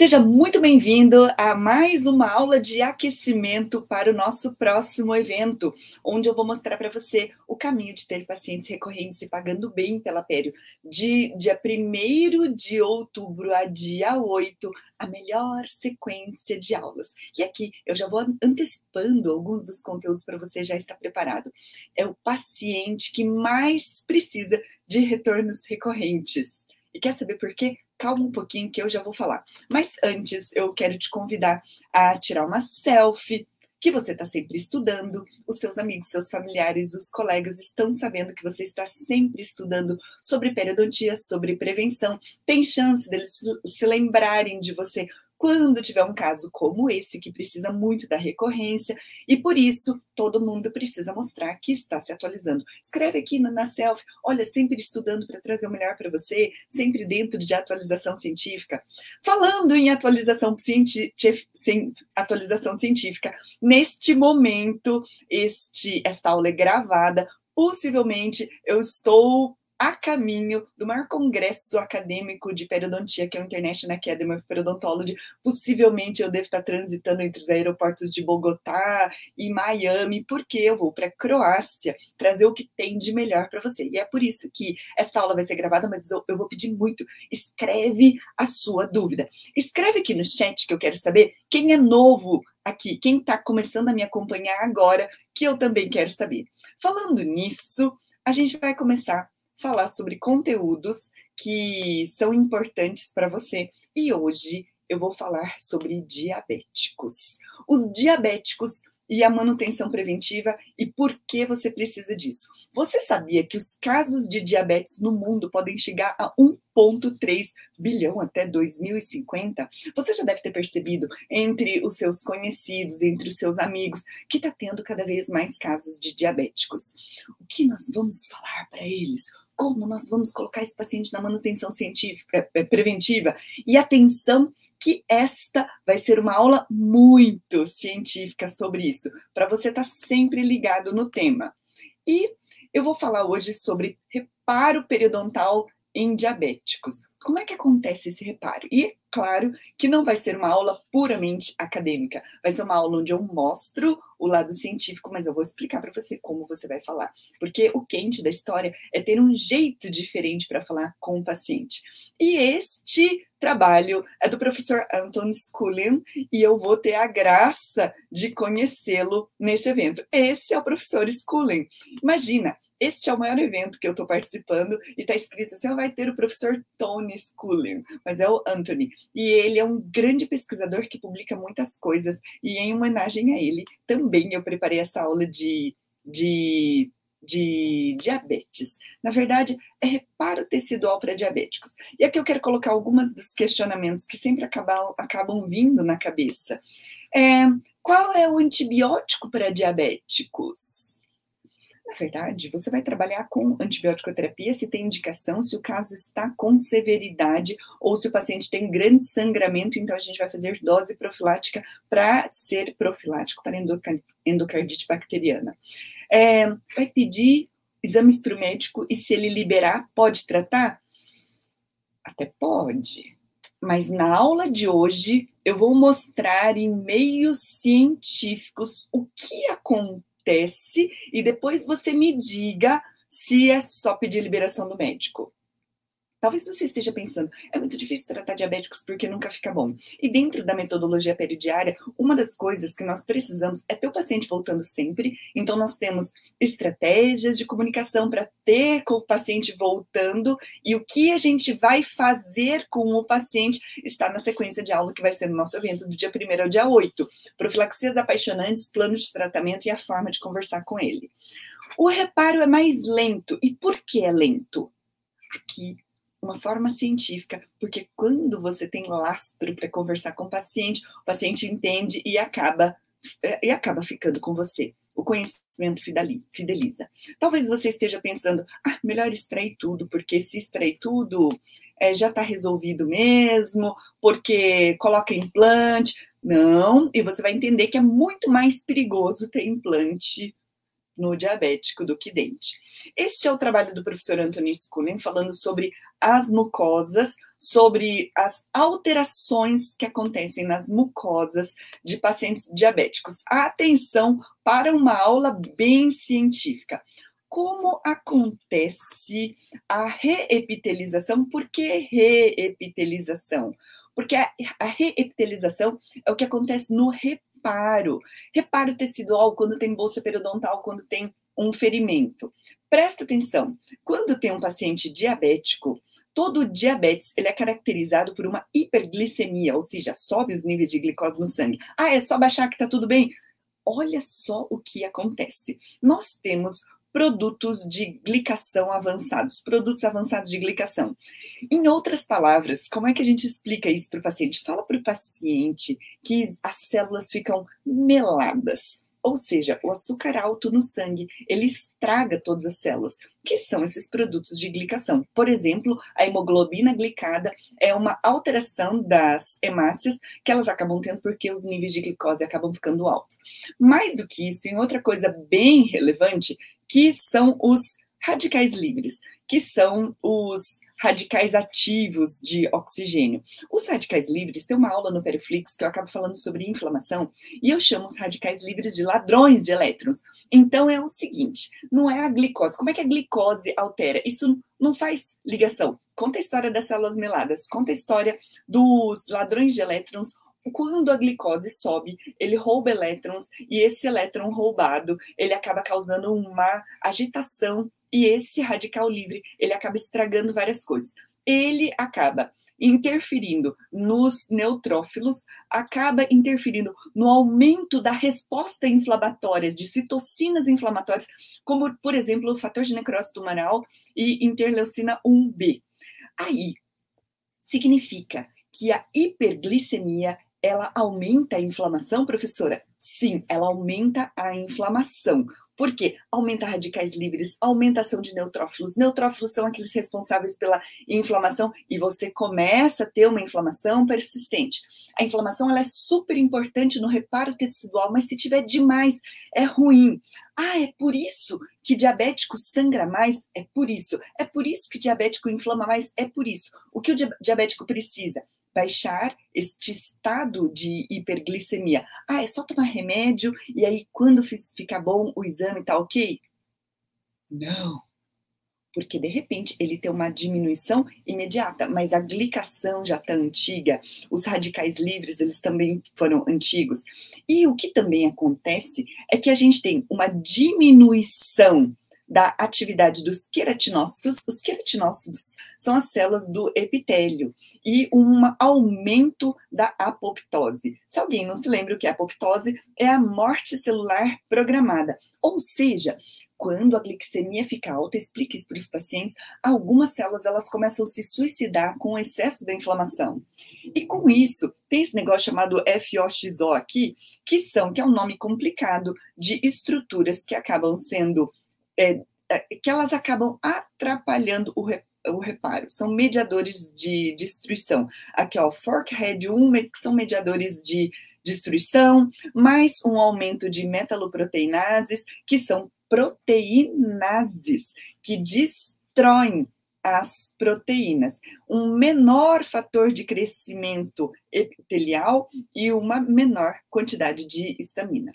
Seja muito bem-vindo a mais uma aula de aquecimento para o nosso próximo evento, onde eu vou mostrar para você o caminho de ter pacientes recorrentes e pagando bem pela pério. De dia 1º de outubro a dia 8, a melhor sequência de aulas. E aqui eu já vou antecipando alguns dos conteúdos para você já estar preparado. É o paciente que mais precisa de retornos recorrentes. E quer saber por quê? Calma um pouquinho que eu já vou falar. Mas antes, eu quero te convidar a tirar uma selfie, que você está sempre estudando, os seus amigos, seus familiares, os colegas estão sabendo que você está sempre estudando sobre periodontia, sobre prevenção. Tem chance deles se lembrarem de você quando tiver um caso como esse, que precisa muito da recorrência, e por isso todo mundo precisa mostrar que está se atualizando. Escreve aqui na selfie, olha, sempre estudando para trazer o melhor para você, sempre dentro de atualização científica. Falando em atualização científica, neste momento, esta aula é gravada, possivelmente eu estou a caminho do maior congresso acadêmico de periodontia, que é o International Academy of Periodontology. Possivelmente eu devo estar transitando entre os aeroportos de Bogotá e Miami, porque eu vou para a Croácia trazer o que tem de melhor para você. E é por isso que esta aula vai ser gravada, mas eu vou pedir muito, escreve a sua dúvida. Escreve aqui no chat que eu quero saber quem é novo aqui, quem está começando a me acompanhar agora, que eu também quero saber. Falando nisso, a gente vai começar falar sobre conteúdos que são importantes para você. E hoje eu vou falar sobre diabéticos. Os diabéticos e a manutenção preventiva e por que você precisa disso. Você sabia que os casos de diabetes no mundo podem chegar a 1,3 bilhão até 2050? Você já deve ter percebido entre os seus conhecidos, entre os seus amigos, que está tendo cada vez mais casos de diabéticos. O que nós vamos falar para eles? Como nós vamos colocar esse paciente na manutenção científica, preventiva? E atenção que esta vai ser uma aula muito científica sobre isso, para você estar sempre ligado no tema. E eu vou falar hoje sobre reparo periodontal em diabéticos. Como é que acontece esse reparo? E é claro que não vai ser uma aula puramente acadêmica, vai ser uma aula onde eu mostro o lado científico, mas eu vou explicar para você como você vai falar, porque o quente da história é ter um jeito diferente para falar com o paciente. E este trabalho é do professor Anton Scullion, e eu vou ter a graça de conhecê-lo nesse evento. Esse é o professor Scullion. Imagina, este é o maior evento que eu estou participando e está escrito assim, vai ter o professor Tony Scullion, mas é o Anthony. E ele é um grande pesquisador que publica muitas coisas, e em homenagem a ele, também eu preparei essa aula de diabetes. Na verdade, é reparo tecidual para diabéticos. E aqui eu quero colocar alguns dos questionamentos que sempre acabam vindo na cabeça. Qual é o antibiótico para diabéticos? Na verdade, você vai trabalhar com antibiótico-terapia se tem indicação, se o caso está com severidade ou se o paciente tem grande sangramento, então a gente vai fazer dose profilática para ser profilático para endocardite bacteriana. Vai pedir exames para o médico e se ele liberar, pode tratar? Até pode. Mas na aula de hoje, eu vou mostrar em meios científicos o que acontece e depois você me diga se é só pedir liberação do médico. Talvez você esteja pensando, é muito difícil tratar diabéticos porque nunca fica bom. E dentro da metodologia peridiária, uma das coisas que nós precisamos é ter o paciente voltando sempre. Então, nós temos estratégias de comunicação para ter com o paciente voltando. E o que a gente vai fazer com o paciente está na sequência de aula que vai ser no nosso evento do dia 1º ao dia 8. Profilaxias apaixonantes, planos de tratamento e a forma de conversar com ele. O reparo é mais lento. E por que é lento? Aqui, uma forma científica, porque quando você tem lastro para conversar com o paciente entende e acaba ficando com você. O conhecimento fideliza. Talvez você esteja pensando, melhor extrair tudo, porque se extrair tudo, já está resolvido mesmo, porque coloca implante. Não, e você vai entender que é muito mais perigoso ter implante no diabético do que dente. Este é o trabalho do professor Anthony Scullin, falando sobre as mucosas, sobre as alterações que acontecem nas mucosas de pacientes diabéticos. Atenção para uma aula bem científica. Como acontece a reepitelização? Por que reepitelização? Porque a reepitelização é o que acontece no reparo tecidual, quando tem bolsa periodontal, quando tem um ferimento. Presta atenção, quando tem um paciente diabético, todo diabetes ele é caracterizado por uma hiperglicemia, ou seja, sobe os níveis de glicose no sangue. Ah, é só baixar que tá tudo bem? Olha só o que acontece. Nós temos produtos de glicação avançados, produtos avançados de glicação. Em outras palavras, como é que a gente explica isso para o paciente? Fala para o paciente que as células ficam meladas, ou seja, o açúcar alto no sangue, ele estraga todas as células, que são esses produtos de glicação. Por exemplo, a hemoglobina glicada é uma alteração das hemácias que elas acabam tendo porque os níveis de glicose acabam ficando altos. Mais do que isso, tem outra coisa bem relevante, que são os radicais livres, que são os radicais ativos de oxigênio. Os radicais livres, tem uma aula no Periflix que eu acabo falando sobre inflamação, e eu chamo os radicais livres de ladrões de elétrons. Então é o seguinte, não é a glicose. Como é que a glicose altera? Isso não faz ligação. Conta a história das células meladas, conta a história dos ladrões de elétrons. Quando a glicose sobe, ele rouba elétrons, e esse elétron roubado, ele acaba causando uma agitação, e esse radical livre, ele acaba estragando várias coisas. Ele acaba interferindo nos neutrófilos, acaba interferindo no aumento da resposta inflamatória, de citocinas inflamatórias, como, por exemplo, o fator de necrose tumoral e interleucina 1B. Aí, significa que a hiperglicemia ela aumenta a inflamação, professora? Sim, ela aumenta a inflamação. Por quê? Aumenta radicais livres, aumentação de neutrófilos. Neutrófilos são aqueles responsáveis pela inflamação e você começa a ter uma inflamação persistente. A inflamação ela é super importante no reparo tecidual, mas se tiver demais, é ruim. Ah, é por isso que diabético sangra mais? É por isso. É por isso que diabético inflama mais? É por isso. O que o diabético precisa? Baixar este estado de hiperglicemia. Ah, é só tomar remédio e aí quando ficar bom o exame tá ok? Não, porque de repente ele tem uma diminuição imediata, mas a glicação já está antiga, os radicais livres eles também foram antigos. E o que também acontece é que a gente tem uma diminuição da atividade dos queratinócitos. Os queratinócitos são as células do epitélio e um aumento da apoptose. Se alguém não se lembra o que é apoptose, é a morte celular programada. Ou seja, quando a glicemia fica alta, explica isso para os pacientes, algumas células elas começam a se suicidar com o excesso da inflamação. E com isso, tem esse negócio chamado FOXO aqui, que é um nome complicado de estruturas que acabam sendo que elas acabam atrapalhando o reparo. São mediadores de destruição. Aqui, ó, Forkhead 1, que são mediadores de destruição, mais um aumento de metaloproteinases, que são proteinases, que destroem as proteínas. Um menor fator de crescimento epitelial e uma menor quantidade de histamina.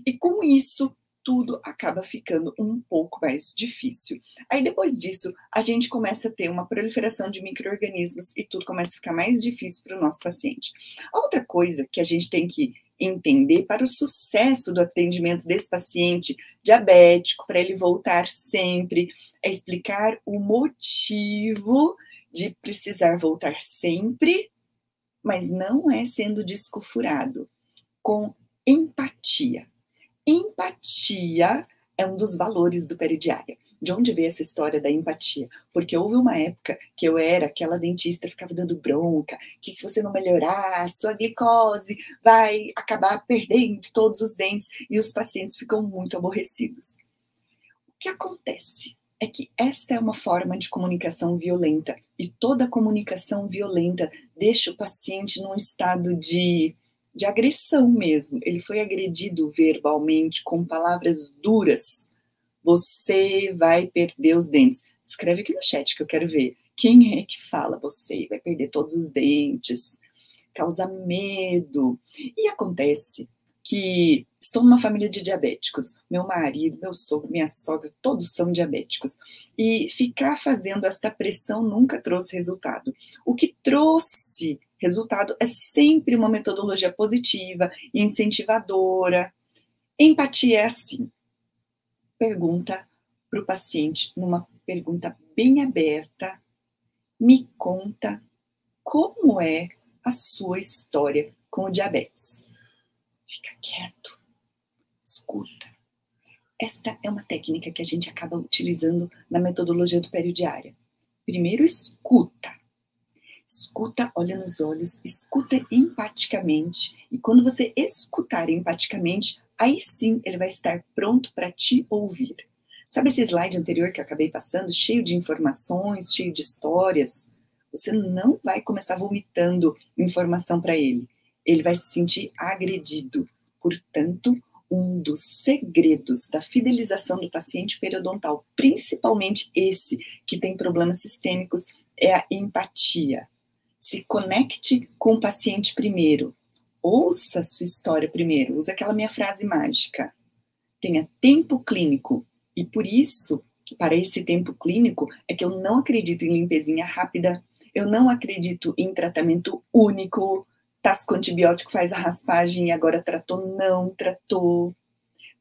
E com isso, tudo acaba ficando um pouco mais difícil. Aí depois disso, a gente começa a ter uma proliferação de micro-organismos e tudo começa a ficar mais difícil para o nosso paciente. A outra coisa que a gente tem que entender para o sucesso do atendimento desse paciente diabético, para ele voltar sempre, é explicar o motivo de precisar voltar sempre, mas não é sendo disco furado, com empatia. Empatia é um dos valores do Peridiária. De onde veio essa história da empatia? Porque houve uma época que eu era aquela dentista que ficava dando bronca, que se você não melhorar, sua glicose vai acabar perdendo todos os dentes e os pacientes ficam muito aborrecidos. O que acontece é que esta é uma forma de comunicação violenta e toda comunicação violenta deixa o paciente num estado de agressão mesmo. Ele foi agredido verbalmente com palavras duras, Você vai perder os dentes. Escreve aqui no chat que eu quero ver. Quem é que fala você vai perder todos os dentes? Causa medo. E acontece que estou numa família de diabéticos. Meu marido, meu sogro, minha sogra, todos são diabéticos. E ficar fazendo esta pressão nunca trouxe resultado. O que trouxe resultado é sempre uma metodologia positiva, incentivadora. Empatia é assim. Pergunta para o paciente, numa pergunta bem aberta, me conta como é a sua história com o diabetes. Fica quieto, escuta. Esta é uma técnica que a gente acaba utilizando na metodologia do periodiária. Primeiro, escuta. Escuta, olha nos olhos, escuta empaticamente. E quando você escutar empaticamente, aí sim ele vai estar pronto para te ouvir. Sabe esse slide anterior que eu acabei passando, cheio de informações, cheio de histórias? Você não vai começar vomitando informação para ele. Ele vai se sentir agredido. Portanto, um dos segredos da fidelização do paciente periodontal, principalmente esse que tem problemas sistêmicos, é a empatia. Se conecte com o paciente primeiro. Ouça a sua história primeiro. Use aquela minha frase mágica. Tenha tempo clínico. E por isso, para esse tempo clínico, é que eu não acredito em limpezinha rápida, eu não acredito em tratamento único, tasca antibiótico, faz a raspagem e agora tratou, não tratou.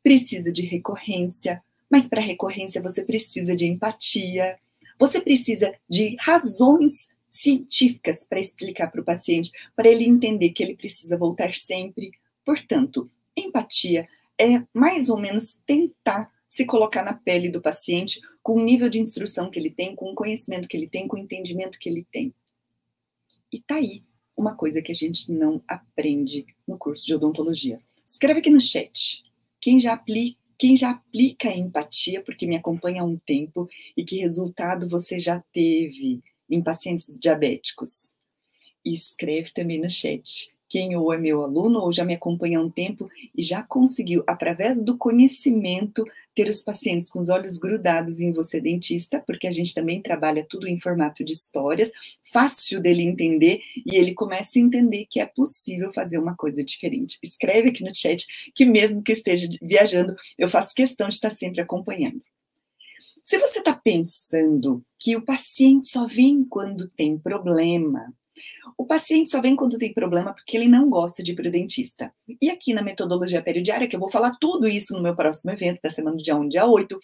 Precisa de recorrência, mas para recorrência você precisa de empatia, você precisa de razões científicas para explicar para o paciente, para ele entender que ele precisa voltar sempre. Portanto, empatia é mais ou menos tentar se colocar na pele do paciente com o nível de instrução que ele tem, com o conhecimento que ele tem, com o entendimento que ele tem. E tá aí uma coisa que a gente não aprende no curso de odontologia. Escreve aqui no chat. Quem já aplica a empatia, porque me acompanha há um tempo, e que resultado você já teve em pacientes diabéticos? E escreve também no chat. Quem ou é meu aluno ou já me acompanha há um tempo e já conseguiu, através do conhecimento, ter os pacientes com os olhos grudados em você, dentista, porque a gente também trabalha tudo em formato de histórias, fácil dele entender, e ele começa a entender que é possível fazer uma coisa diferente. Escreve aqui no chat, que mesmo que esteja viajando, eu faço questão de estar sempre acompanhando. Se você está pensando que o paciente só vem quando tem problema, o paciente só vem quando tem problema porque ele não gosta de ir para o dentista. E aqui na metodologia periodiária, que eu vou falar tudo isso no meu próximo evento, da semana do dia 1 dia 8,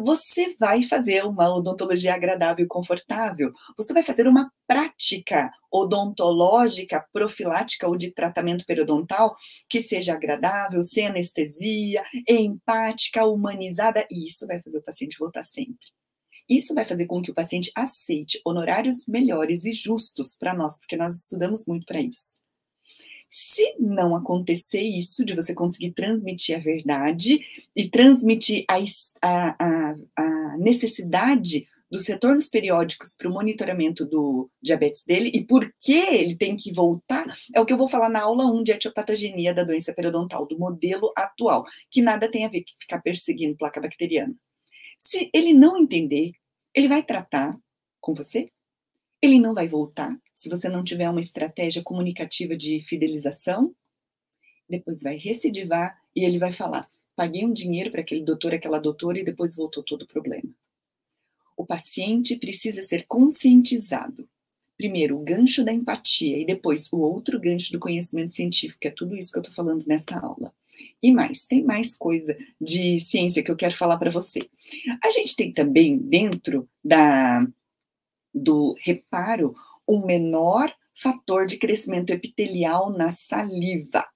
você vai fazer uma odontologia agradável e confortável. Você vai fazer uma prática odontológica, profilática ou de tratamento periodontal que seja agradável, sem anestesia, empática, humanizada, e isso vai fazer o paciente voltar sempre. Isso vai fazer com que o paciente aceite honorários melhores e justos para nós, porque nós estudamos muito para isso. Se não acontecer isso, de você conseguir transmitir a verdade e transmitir a necessidade dos retornos periódicos para o monitoramento do diabetes dele e por que ele tem que voltar, é o que eu vou falar na aula 1 de etiopatogenia da doença periodontal, do modelo atual, que nada tem a ver com ficar perseguindo placa bacteriana. Se ele não entender, ele vai tratar com você, ele não vai voltar, se você não tiver uma estratégia comunicativa de fidelização, depois vai recidivar e ele vai falar, paguei um dinheiro para aquele doutor, aquela doutora e depois voltou todo o problema. O paciente precisa ser conscientizado. Primeiro, o gancho da empatia e depois o outro gancho do conhecimento científico, é tudo isso que eu estou falando nessa aula. E mais, tem mais coisa de ciência que eu quero falar para você. A gente tem também, dentro do reparo, um menor fator de crescimento epitelial na saliva.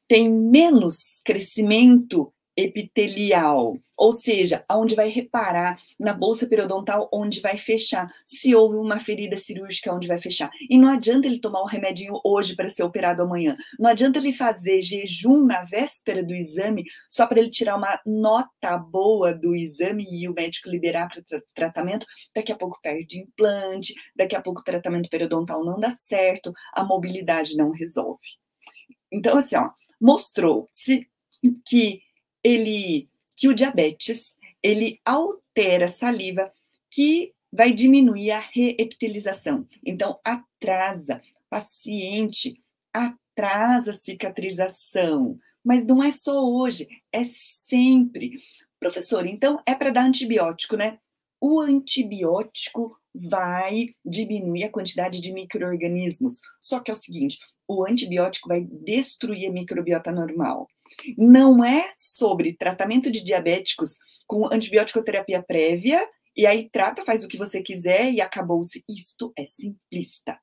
Tem menos crescimento epitelial, ou seja, onde vai reparar, na bolsa periodontal, onde vai fechar, se houve uma ferida cirúrgica, onde vai fechar. E não adianta ele tomar o remedinho hoje para ser operado amanhã, não adianta ele fazer jejum na véspera do exame, só para ele tirar uma nota boa do exame e o médico liberar para tratamento, daqui a pouco perde implante, daqui a pouco o tratamento periodontal não dá certo, a mobilidade não resolve. Então, assim, ó, mostrou-se que o diabetes ele altera a saliva, que vai diminuir a reepitelização. Então, atrasa, paciente, atrasa a cicatrização. Mas não é só hoje, é sempre. Professor, então é para dar antibiótico, né? O antibiótico vai diminuir a quantidade de micro-organismos. Só que é o seguinte, o antibiótico vai destruir a microbiota normal. Não é sobre tratamento de diabéticos com antibiótico-terapia prévia, e aí trata, faz o que você quiser e acabou-se. Isto é simplista.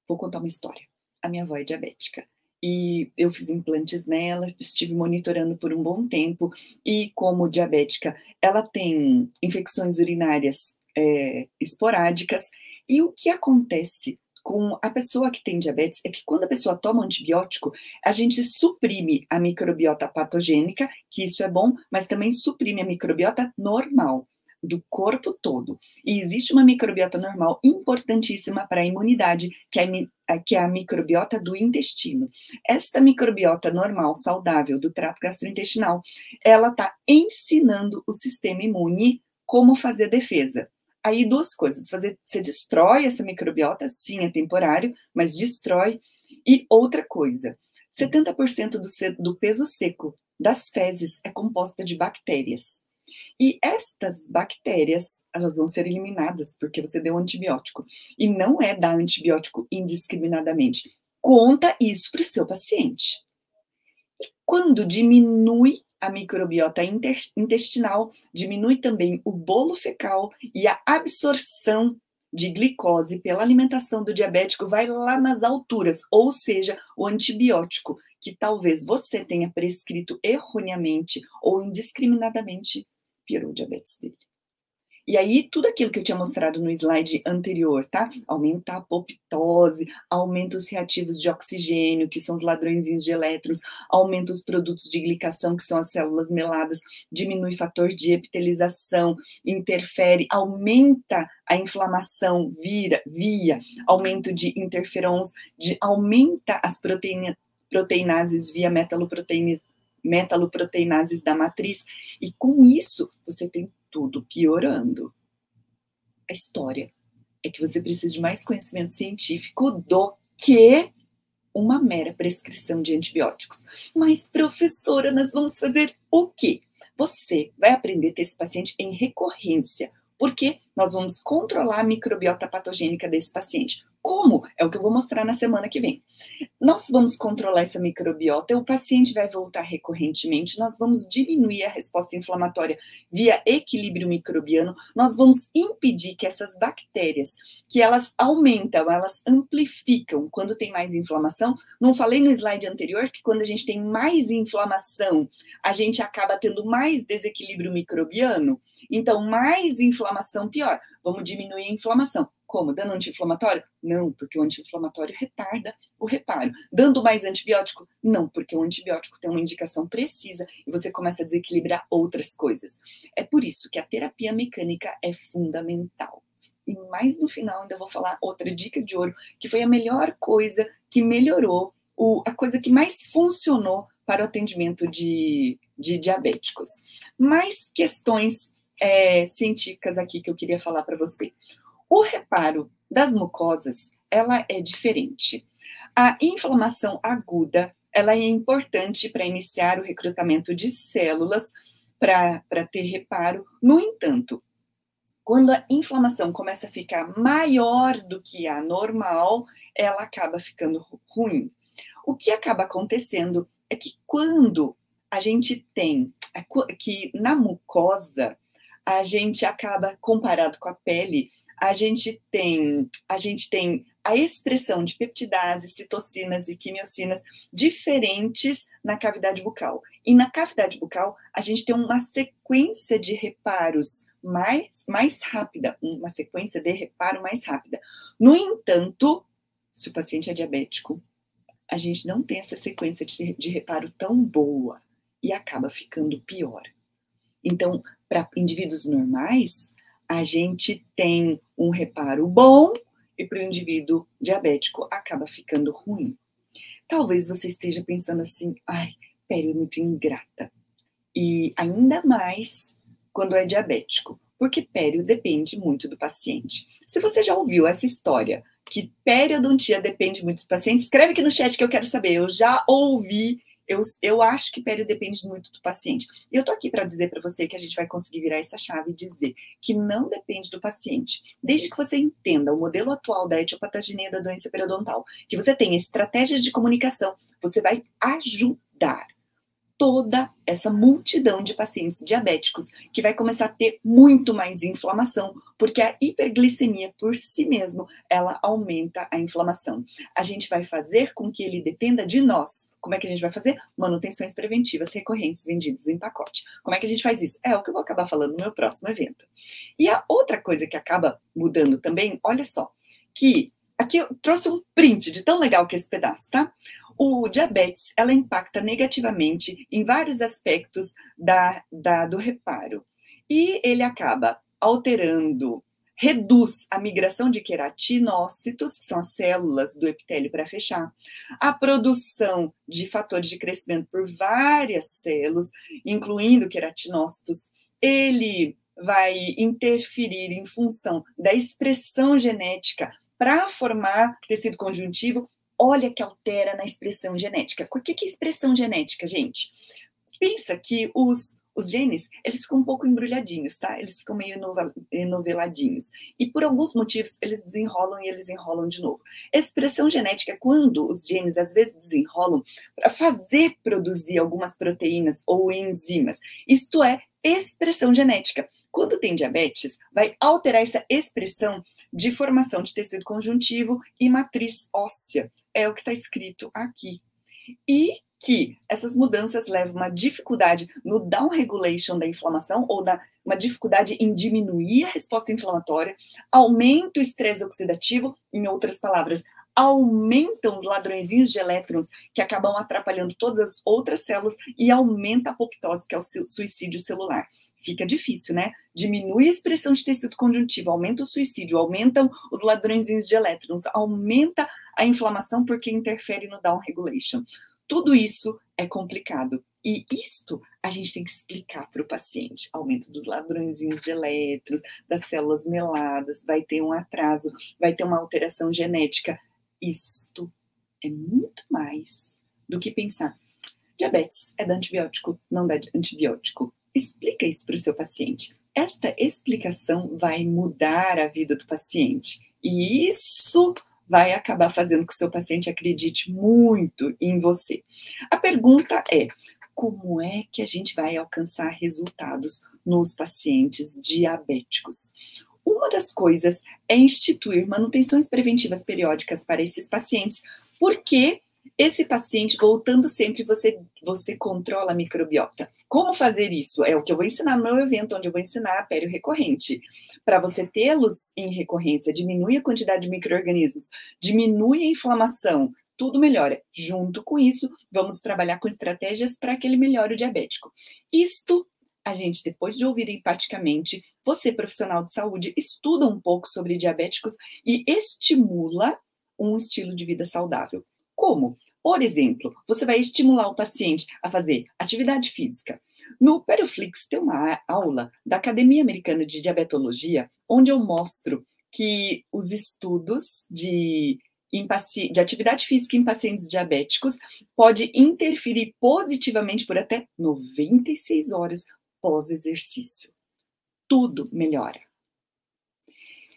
Vou contar uma história. A minha avó é diabética e eu fiz implantes nela, estive monitorando por um bom tempo, e como diabética, ela tem infecções urinárias esporádicas, e o que acontece com a pessoa que tem diabetes é que quando a pessoa toma antibiótico, a gente suprime a microbiota patogênica, que isso é bom, mas também suprime a microbiota normal do corpo todo. E existe uma microbiota normal importantíssima para a imunidade, que é a microbiota do intestino. Esta microbiota normal, saudável, do trato gastrointestinal, ela está ensinando o sistema imune como fazer defesa. Aí duas coisas, você destrói essa microbiota, sim, é temporário, mas destrói. E outra coisa, 70% do peso seco das fezes é composta de bactérias. E estas bactérias, elas vão ser eliminadas porque você deu antibiótico. E não é dar antibiótico indiscriminadamente. Conta isso para o seu paciente. E quando diminui a microbiota intestinal, diminui também o bolo fecal e a absorção de glicose pela alimentação do diabético vai lá nas alturas, ou seja, o antibiótico que talvez você tenha prescrito erroneamente ou indiscriminadamente piorou o diabetes dele. E aí, tudo aquilo que eu tinha mostrado no slide anterior, tá? Aumenta a apoptose, aumenta os reativos de oxigênio, que são os ladrõezinhos de elétrons, aumenta os produtos de glicação, que são as células meladas, diminui fator de epitelização, interfere, aumenta a inflamação via aumento de interferons, aumenta as proteinases via metaloproteinases da matriz, e com isso você tem tudo piorando. A história é que você precisa de mais conhecimento científico do que uma mera prescrição de antibióticos. Mas, professora, nós vamos fazer o quê? Você vai aprender a ter esse paciente em recorrência, porque nós vamos controlar a microbiota patogênica desse paciente. Como? É o que eu vou mostrar na semana que vem. Nós vamos controlar essa microbiota, o paciente vai voltar recorrentemente, nós vamos diminuir a resposta inflamatória via equilíbrio microbiano, nós vamos impedir que essas bactérias, que elas aumentam, elas amplificam quando tem mais inflamação. Não falei no slide anterior que quando a gente tem mais inflamação, a gente acaba tendo mais desequilíbrio microbiano? Então, mais inflamação, pior. Vamos diminuir a inflamação. Como? Dando anti-inflamatório? Não, porque o anti-inflamatório retarda o reparo. Dando mais antibiótico? Não, porque o antibiótico tem uma indicação precisa e você começa a desequilibrar outras coisas. É por isso que a terapia mecânica é fundamental. E mais no final ainda vou falar outra dica de ouro, que foi a melhor coisa que melhorou, a coisa que mais funcionou para o atendimento de diabéticos. Mais questões científicas aqui que eu queria falar para você. O reparo das mucosas, ela é diferente. A inflamação aguda, ela é importante para iniciar o recrutamento de células para ter reparo. No entanto, quando a inflamação começa a ficar maior do que a normal, ela acaba ficando ruim. O que acaba acontecendo é que quando a gente tem, que na mucosa, a gente acaba, comparado com a pele, a gente tem a expressão de peptidases, citocinas e quimiocinas diferentes na cavidade bucal. E na cavidade bucal, a gente tem uma sequência de reparos mais rápida, uma sequência de reparo mais rápida. No entanto, se o paciente é diabético, a gente não tem essa sequência de reparo tão boa e acaba ficando pior. Então, para indivíduos normais, a gente tem um reparo bom e para o indivíduo diabético acaba ficando ruim. Talvez você esteja pensando assim, ai, Pério é muito ingrata. E ainda mais quando é diabético, porque pério depende muito do paciente. Se você já ouviu essa história, que periodontia depende muito do paciente, escreve aqui no chat que eu quero saber. Eu já ouvi, eu acho que pério depende muito do paciente. E eu tô aqui para dizer para você que a gente vai conseguir virar essa chave e dizer que não depende do paciente. Desde que você entenda o modelo atual da etiopatogenia da doença periodontal, que você tenha estratégias de comunicação, você vai ajudar toda essa multidão de pacientes diabéticos que vai começar a ter muito mais inflamação, porque a hiperglicemia por si mesmo, ela aumenta a inflamação. A gente vai fazer com que ele dependa de nós. Como é que a gente vai fazer? Manutenções preventivas recorrentes vendidas em pacote. Como é que a gente faz isso? É o que eu vou acabar falando no meu próximo evento. E a outra coisa que acaba mudando também, olha só, que aqui eu trouxe um print de tão legal que é esse pedaço, tá? O diabetes, ela impacta negativamente em vários aspectos do reparo. E ele acaba alterando, reduz a migração de queratinócitos, que são as células do epitélio para fechar, a produção de fatores de crescimento por várias células, incluindo queratinócitos. Ele vai interferir em função da expressão genética para formar tecido conjuntivo. Olha que altera na expressão genética. O que é expressão genética, gente? Pensa que os genes, eles ficam um pouco embrulhadinhos, tá? Eles ficam meio enoveladinhos. E por alguns motivos, eles desenrolam e eles enrolam de novo. Expressão genética é quando os genes, às vezes, desenrolam para fazer produzir algumas proteínas ou enzimas. Isto é expressão genética. Quando tem diabetes, vai alterar essa expressão de formação de tecido conjuntivo e matriz óssea. É o que está escrito aqui. E que essas mudanças levam uma dificuldade no down regulation da inflamação, ou uma dificuldade em diminuir a resposta inflamatória, aumenta o estresse oxidativo, em outras palavras, aumentam os ladrõezinhos de elétrons que acabam atrapalhando todas as outras células e aumenta a apoptose, que é o suicídio celular. Fica difícil, né? Diminui a expressão de tecido conjuntivo, aumenta o suicídio, aumentam os ladrõezinhos de elétrons, aumenta a inflamação porque interfere no down regulation. Tudo isso é complicado. E isto a gente tem que explicar para o paciente. Aumento dos ladrõezinhos de elétrons, das células meladas, vai ter um atraso, vai ter uma alteração genética. Isto é muito mais do que pensar. Diabetes é dar antibiótico, não dá antibiótico. Explica isso para o seu paciente. Esta explicação vai mudar a vida do paciente. E isso vai acabar fazendo com que o seu paciente acredite muito em você. A pergunta é: como é que a gente vai alcançar resultados nos pacientes diabéticos? Uma das coisas é instituir manutenções preventivas periódicas para esses pacientes, porque esse paciente, voltando sempre, você controla a microbiota. Como fazer isso? É o que eu vou ensinar no meu evento, onde eu vou ensinar a pério recorrente. Para você tê-los em recorrência, diminui a quantidade de micro-organismos, diminui a inflamação, tudo melhora. Junto com isso, vamos trabalhar com estratégias para que ele melhore o diabético. Isto, a gente, depois de ouvir empaticamente, você, profissional de saúde, estuda um pouco sobre diabéticos e estimula um estilo de vida saudável. Como? Por exemplo, você vai estimular o paciente a fazer atividade física. No Perioflix tem uma aula da Academia Americana de Diabetologia, onde eu mostro que os estudos de atividade física em pacientes diabéticos pode interferir positivamente por até 96 horas pós-exercício. Tudo melhora.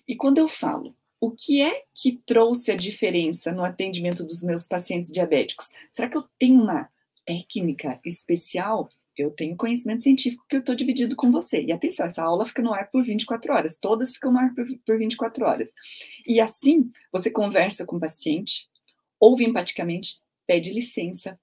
E quando eu falo, o que é que trouxe a diferença no atendimento dos meus pacientes diabéticos? Será que eu tenho uma técnica especial? Eu tenho conhecimento científico que eu estou dividindo com você. E atenção, essa aula fica no ar por 24 horas. Todas ficam no ar por 24 horas. E assim, você conversa com o paciente, ouve empaticamente, pede licença,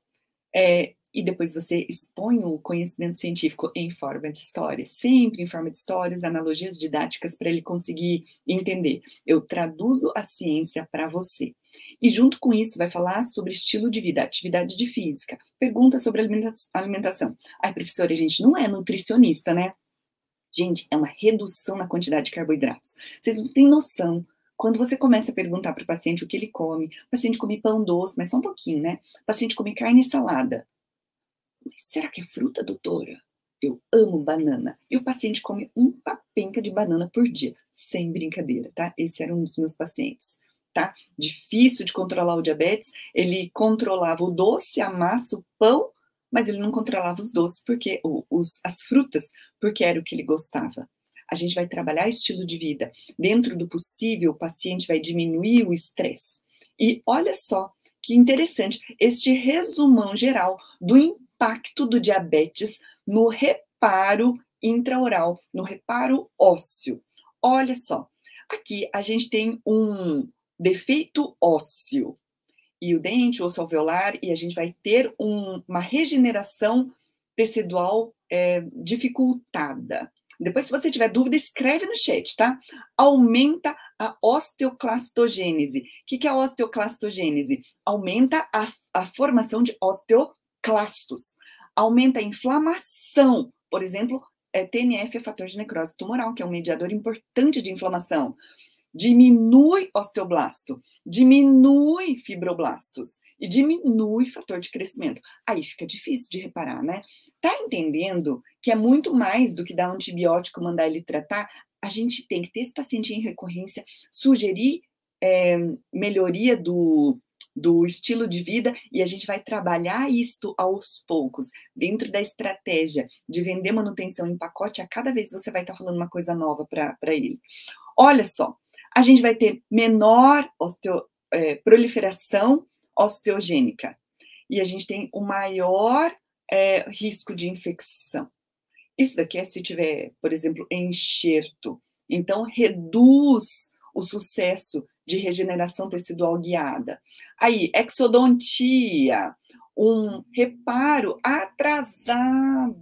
e depois você expõe o conhecimento científico em forma de histórias, sempre em forma de histórias, analogias didáticas para ele conseguir entender. Eu traduzo a ciência para você. E junto com isso vai falar sobre estilo de vida, atividade de física, pergunta sobre alimentação. Ai, professora, a gente não é nutricionista, né? Gente, é uma redução na quantidade de carboidratos. Vocês não têm noção. Quando você começa a perguntar para o paciente o que ele come, o paciente come pão doce, mas só um pouquinho, né? O paciente come carne e salada. Mas será que é fruta, doutora? eu amo banana. E o paciente come uma penca de banana por dia, sem brincadeira, tá? Esse era um dos meus pacientes, tá? Difícil de controlar o diabetes, ele controlava o doce, a massa, o pão, mas ele não controlava os doces, porque as frutas, porque era o que ele gostava. A gente vai trabalhar estilo de vida. Dentro do possível, o paciente vai diminuir o estresse. E olha só que interessante, este resumão geral do impacto do diabetes no reparo intraoral, no reparo ósseo. Olha só, aqui a gente tem um defeito ósseo e o dente, o osso alveolar, e a gente vai ter uma regeneração tecidual dificultada. Depois, se você tiver dúvida, escreve no chat, tá? Aumenta a osteoclastogênese. O que é a osteoclastogênese? Aumenta a formação de osteoclastos. Aumenta a inflamação. Por exemplo, TNF é fator de necrose tumoral, que é um mediador importante de inflamação. Diminui osteoblasto, diminui fibroblastos e diminui fator de crescimento. Aí fica difícil de reparar, né? Tá entendendo que é muito mais do que dar um antibiótico, mandar ele tratar? A gente tem que ter esse paciente em recorrência, sugerir melhoria do estilo de vida, e a gente vai trabalhar isto aos poucos, dentro da estratégia de vender manutenção em pacote. A cada vez você vai estar falando uma coisa nova para ele. Olha só, a gente vai ter menor proliferação osteogênica. E a gente tem o maior risco de infecção. Isso daqui é se tiver, por exemplo, enxerto. Então, reduz o sucesso de regeneração tecidual guiada. Aí, exodontia, um reparo atrasado.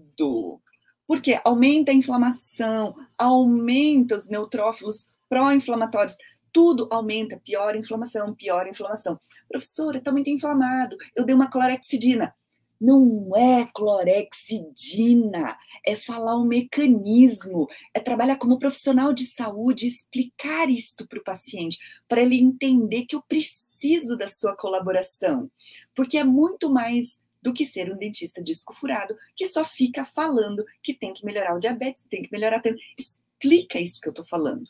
Porque aumenta a inflamação, aumenta os neutrófilos pró-inflamatórios, tudo aumenta, piora a inflamação, piora a inflamação. Professora, está muito inflamado, eu dei uma clorexidina. Não é clorexidina, é falar o mecanismo, é trabalhar como profissional de saúde, explicar isto para o paciente, para ele entender que eu preciso da sua colaboração, porque é muito mais do que ser um dentista disco furado, que só fica falando que tem que melhorar o diabetes, tem que melhorar... Explica isso que eu estou falando.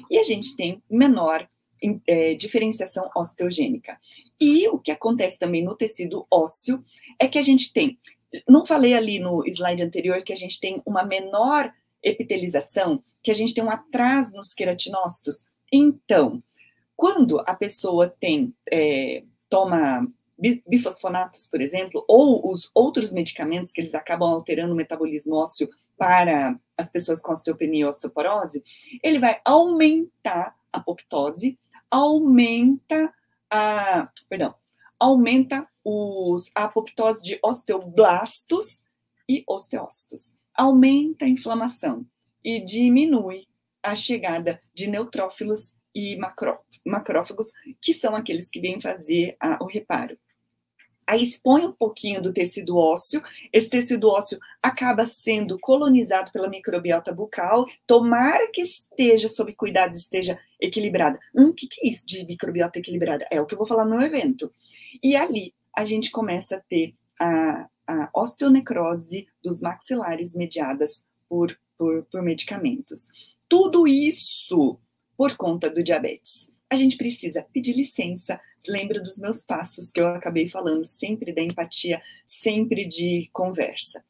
E a gente tem menor diferenciação osteogênica. E o que acontece também no tecido ósseo é que a gente tem, não falei ali no slide anterior, que a gente tem uma menor epitelização, que a gente tem um atraso nos queratinócitos. Então, quando a pessoa toma bifosfonatos, por exemplo, ou os outros medicamentos que eles acabam alterando o metabolismo ósseo para as pessoas com osteopenia e osteoporose, ele vai aumentar a apoptose, aumenta a apoptose de osteoblastos e osteócitos, aumenta a inflamação e diminui a chegada de neutrófilos e macrófagos, que são aqueles que vêm fazer o reparo. Aí expõe um pouquinho do tecido ósseo, esse tecido ósseo acaba sendo colonizado pela microbiota bucal, tomara que esteja sob cuidados, esteja equilibrada. Que é isso de microbiota equilibrada? É o que eu vou falar no meu evento. E ali a gente começa a ter a osteonecrose dos maxilares mediadas por medicamentos. Tudo isso por conta do diabetes. A gente precisa pedir licença, lembra dos meus passos que eu acabei falando, sempre da empatia, sempre de conversa.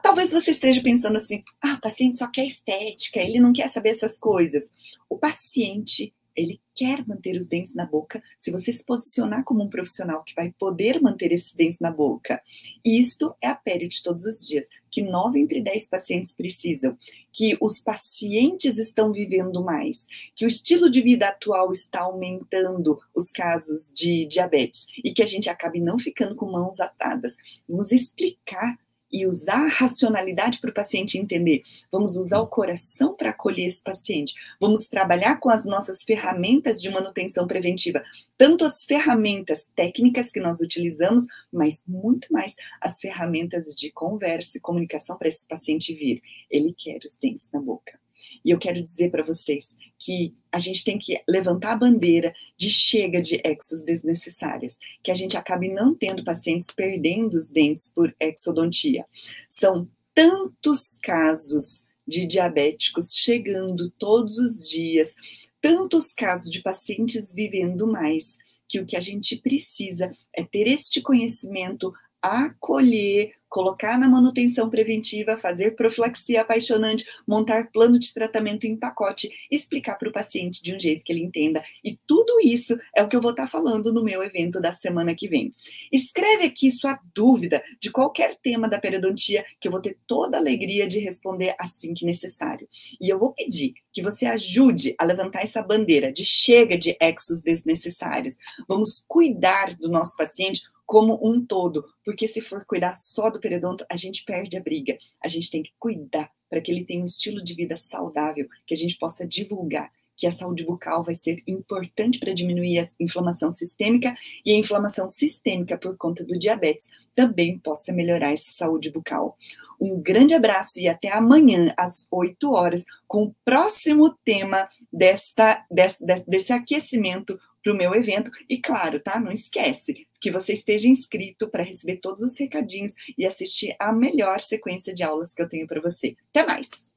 Talvez você esteja pensando assim, o paciente só quer estética, ele não quer saber essas coisas. O paciente, ele quer manter os dentes na boca, se você se posicionar como um profissional que vai poder manter esses dentes na boca. E isto é a pele de todos os dias, que 9 entre 10 pacientes precisam, que os pacientes estão vivendo mais, que o estilo de vida atual está aumentando os casos de diabetes e que a gente acabe não ficando com mãos atadas. Vamos explicar e usar a racionalidade para o paciente entender. Vamos usar o coração para acolher esse paciente. Vamos trabalhar com as nossas ferramentas de manutenção preventiva. Tanto as ferramentas técnicas que nós utilizamos, mas muito mais as ferramentas de conversa e comunicação para esse paciente vir. Ele quer os dentes na boca. E eu quero dizer para vocês que a gente tem que levantar a bandeira de chega de exos desnecessárias, que a gente acabe não tendo pacientes perdendo os dentes por exodontia. São tantos casos de diabéticos chegando todos os dias, tantos casos de pacientes vivendo mais, que o que a gente precisa é ter este conhecimento, acolher, colocar na manutenção preventiva, fazer profilaxia apaixonante, montar plano de tratamento em pacote, explicar para o paciente de um jeito que ele entenda. E tudo isso é o que eu vou estar falando no meu evento da semana que vem. Escreve aqui sua dúvida de qualquer tema da periodontia, que eu vou ter toda a alegria de responder assim que necessário. E eu vou pedir que você ajude a levantar essa bandeira de chega de exos desnecessários. Vamos cuidar do nosso paciente como um todo, porque se for cuidar só do periodonto, a gente perde a briga. A gente tem que cuidar para que ele tenha um estilo de vida saudável, que a gente possa divulgar que a saúde bucal vai ser importante para diminuir a inflamação sistêmica, e a inflamação sistêmica por conta do diabetes também possa melhorar essa saúde bucal. Um grande abraço e até amanhã, às 8 horas, com o próximo tema desse aquecimento para o meu evento. E claro, tá? Não esquece que você esteja inscrito para receber todos os recadinhos e assistir a melhor sequência de aulas que eu tenho para você. Até mais!